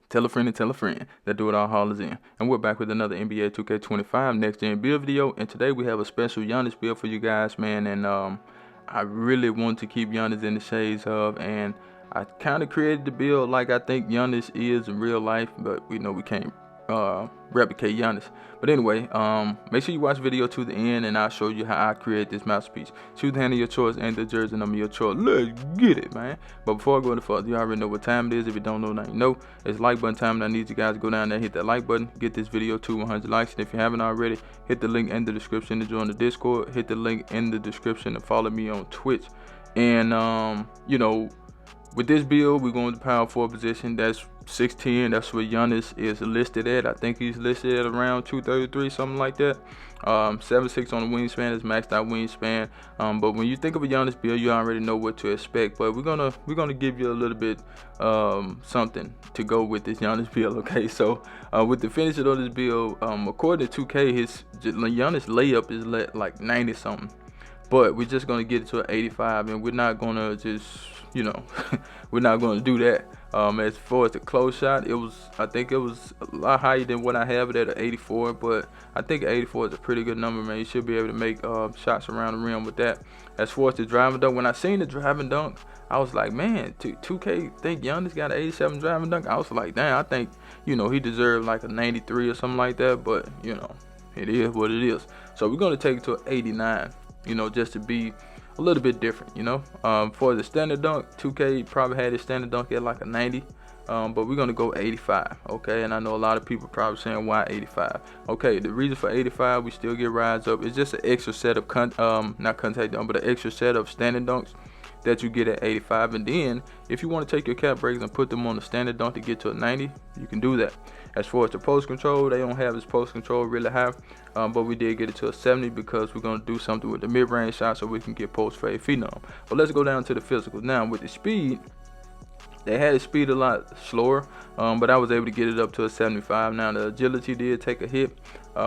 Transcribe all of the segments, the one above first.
Tell a friend and tell a friend. That Do It All Hall is in. And we're back with another NBA 2K25 next gen build video. And today we have a special Giannis build for you guys, man. And I really want to keep Giannis in the shades of, and I kind of created the build like I think Giannis is in real life, but we know we can't replicate Giannis. But anyway, make sure you watch the video to the end, and I'll show you how I create this masterpiece. Choose the hand of your choice and the jersey number of your choice. Let's get it, man. But before I go any further, you already know what time it is. If you don't know, now you know. It's like button time, and I need you guys to go down there and hit that like button. Get this video to 100 likes. And if you haven't already, hit the link in the description to join the Discord. Hit the link in the description to follow me on Twitch. And you know, with this build, we're going to power forward position. That's 6'10". That's what Giannis is listed at. I think he's listed at around 233, something like that. 7'6" on the wingspan is maxed out wingspan. But when you think of a Giannis build, you already know what to expect. But we're gonna give you a little bit something to go with this Giannis build. Okay, so with the finishes of this build, according to 2K, his Giannis layup is like 90 something. But we're just gonna get it to an 85, and we're not gonna just, you know, we're not gonna do that. As far as the close shot, I think it was a lot higher than what I have it at an 84, but I think 84 is a pretty good number, man. You should be able to make shots around the rim with that. As far as the driving dunk, when I seen the driving dunk, I was like, man, 2K think Giannis got an 87 driving dunk. I was like, damn, I think, you know, he deserved like a 93 or something like that, but you know, it is what it is. So we're gonna take it to an 89. You know, just to be a little bit different, you know. For the standard dunk, 2K probably had his standard dunk at like a 90, but we're gonna go 85, okay? And I know a lot of people probably saying, why 85? Okay, the reason for 85, we still get rise up. It's just an extra set of not contact dunk, but an extra set of standard dunks that you get at 85. And then if you want to take your cap breaks and put them on the standard dunk to get to a 90, you can do that. As far as the post control, they don't have this post control really high, but we did get it to a 70 because we're going to do something with the mid-range shot so we can get post fade phenom. But let's go down to the physical. Now with the speed, they had the speed a lot slower, but I was able to get it up to a 75. Now the agility did take a hit.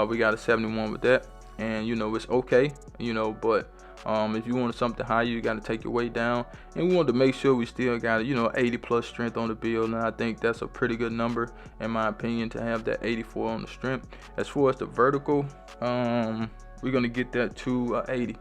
We got a 71 with that, and you know, it's okay, you know, but if you want something higher, you got to take your weight down, and we want to make sure we still got, you know, 80 plus strength on the build. And I think that's a pretty good number in my opinion to have that 84 on the strength. As far as the vertical, we're gonna get that to 80.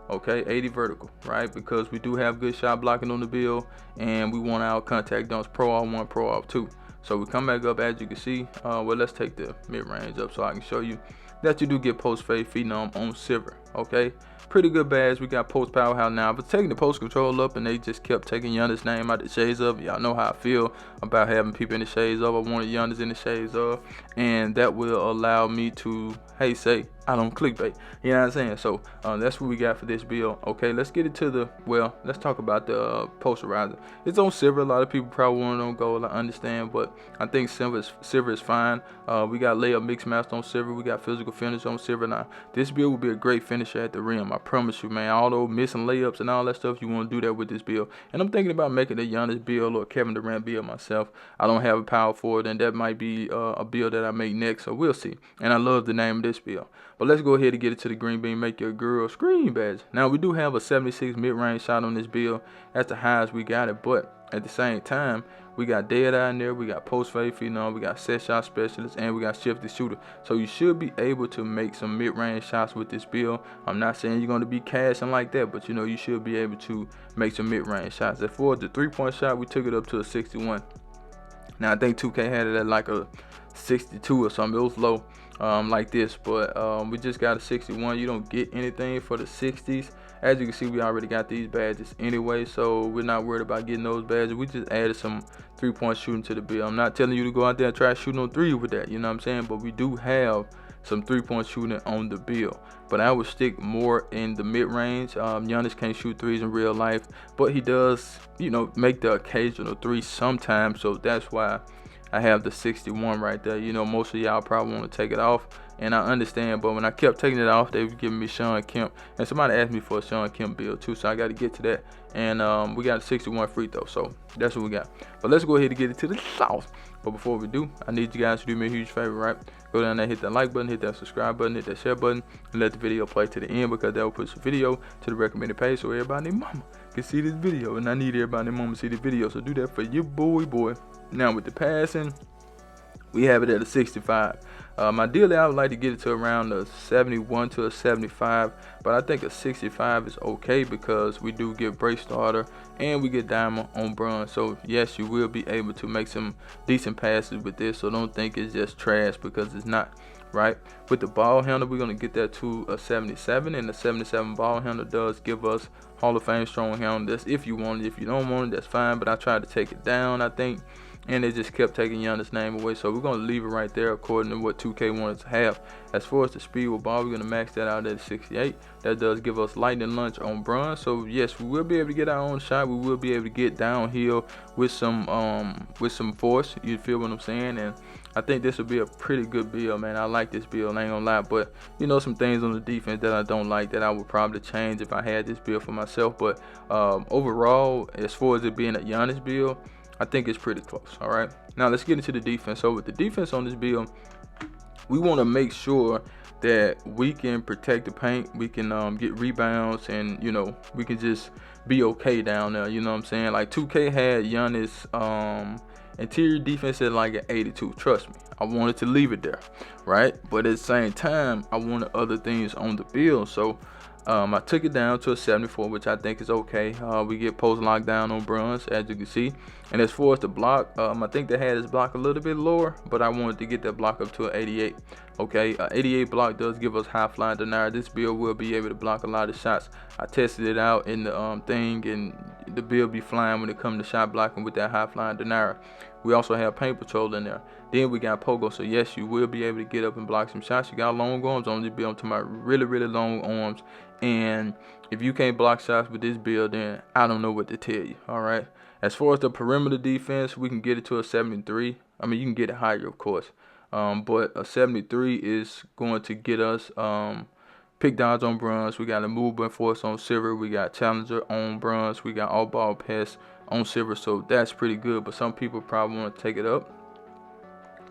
Okay, 80 vertical, right? Because we do have good shot blocking on the build, and we want our contact dunks pro off 1, pro off 2. So we come back up, as you can see. Well, let's take the mid range up so I can show you that you do get post fade phenom on silver. Okay, pretty good badge. We got post powerhouse now. But taking the post control up, and they just kept taking Giannis' name out the shades of. Y'all know how I feel about having people in the shades of. I wanted Giannis in the shades of, and that will allow me to, hey, say I don't clickbait. You know what I'm saying? So that's what we got for this build. Okay, let's get it to the, well, let's talk about the posterizer. It's on silver. A lot of people probably want it on gold, I understand, but I think silver is fine. We got layup mix matched on silver. We got physical finish on silver. Now this build will be a great finisher at the rim, I promise you, man. All those missing layups and all that stuff, you want to do that with this build. And I'm thinking about making a Giannis build or Kevin Durant build myself. I don't have a power for it, and that might be a build that I make next, so we'll see. And I love the name of this build. But let's go ahead and get it to the green bean, make your girl scream badge. Now we do have a 76 mid-range shot on this build. That's the highest we got it, but at the same time, we got dead eye in there, we got post fade phenom, we got set shot specialist, and we got shifted shooter. So you should be able to make some mid-range shots with this build. I'm not saying you're going to be cashing like that, but you know, you should be able to make some mid-range shots. As for the 3-point shot, we took it up to a 61. Now I think 2K had it at like a 62 or something. It was low like this, but we just got a 61. You don't get anything for the 60s. As you can see, we already got these badges anyway, so we're not worried about getting those badges. We just added some 3-point shooting to the build. I'm not telling you to go out there and try shooting on 3 with that, you know what I'm saying, but we do have some 3-point shooting on the build. But I would stick more in the mid-range. Giannis can't shoot 3s in real life, but he does, you know, make the occasional 3 sometimes, so that's why I have the 61 right there. You know, most of y'all probably want to take it off, and I understand, but when I kept taking it off, they were giving me Sean Kemp, and somebody asked me for a Sean Kemp build too, so I got to get to that. And we got a 61 free throw, so that's what we got. But let's go ahead and get it to the sauce. But before we do, I need you guys to do me a huge favor, right? Go down there, hit that like button, hit that subscribe button, hit that share button, and let the video play to the end, because that will push the video to the recommended page so everybody and their mama can see this video. And I need everybody and their mama to see the video, so do that for your boy. Now with the passing, we have it at a 65. Ideally, I would like to get it to around a 71 to a 75, but I think a 65 is okay because we do get break starter and we get diamond on bronze. So yes, you will be able to make some decent passes with this. So don't think it's just trash, because it's not. Right, with the ball handle, we're gonna get that to a 77, and the 77 ball handle does give us Hall of Fame strong handle. That's if you want it. If you don't want it, that's fine. But I tried to take it down, I think, and they just kept taking Giannis' name away. So we're gonna leave it right there according to what 2K wanted to have. As far as the speed with ball, we're gonna max that out at 68. That does give us lightning lunge on bronze. So yes, we will be able to get our own shot. We will be able to get downhill with some force. You feel what I'm saying? And I think this will be a pretty good build, man. I like this build, I ain't gonna lie. But you know, some things on the defense that I don't like that I would probably change if I had this build for myself. But overall, as far as it being a Giannis build, I think it's pretty close. All right, now let's get into the defense. So with the defense on this build, we want to make sure that we can protect the paint, we can get rebounds, and you know, we can just be okay down there. You know what I'm saying? Like 2K had Giannis interior defense at like an 82. Trust me, I wanted to leave it there, right? But at the same time, I wanted other things on the build. So I took it down to a 74, which I think is okay. We get post lockdown on bronze, as you can see. And as far as the block, I think they had his block a little bit lower, but I wanted to get that block up to an 88. Okay, 88 block does give us high flying denier. This build will be able to block a lot of shots. I tested it out in the thing, and the build be flying when it comes to shot blocking with that high flying denier. We also have paint patrol in there. Then we got pogo. So yes, you will be able to get up and block some shots. You got long arms on this build. I'm talking about really, really long arms. And if you can't block shots with this build, then I don't know what to tell you. All right. As far as the perimeter defense, we can get it to a 73. I mean, you can get it higher, of course. But a 73 is going to get us pick dodge on bronze. We got a movement force on silver. We got challenger on bronze. We got all ball pass on silver. So that's pretty good. But some people probably want to take it up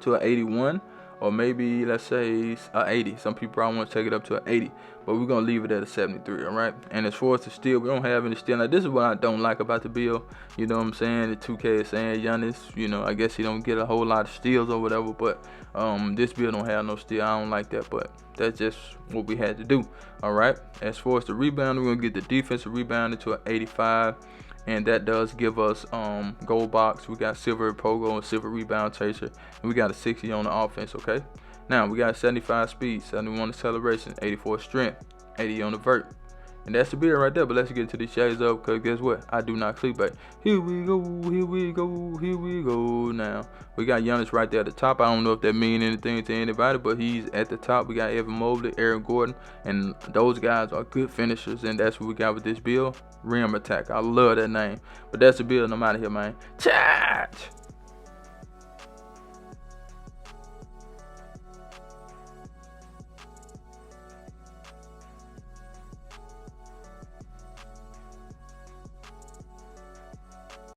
to an 81, or maybe let's say a 80. Some people probably want to take it up to an 80, but we're gonna leave it at a 73. All right. And as far as the steal, we don't have any steal. Now this is what I don't like about the build. You know what I'm saying? The 2K is saying Giannis, you know, I guess he don't get a whole lot of steals or whatever, but this build don't have no steal. I don't like that, but that's just what we had to do. All right. As far as the rebound, we're gonna get the defensive rebound to an 85. And that does give us gold box. We got silver pogo and silver rebound chaser, and we got a 60 on the offense. Okay, now we got 75 speed, 71 acceleration, 84 strength, 80 on the vert, and that's the build right there. But let's get into the shades up, because guess what? I do not clickbait. Here we go, here we go, here we go. Now we got Giannis right there at the top. I don't know if that means anything to anybody, but he's at the top. We got Evan Mobley, Aaron Gordon, and those guys are good finishers, and that's what we got with this build. Rim attack. I love that name. But that's the build. I'm out of here, man. Chat!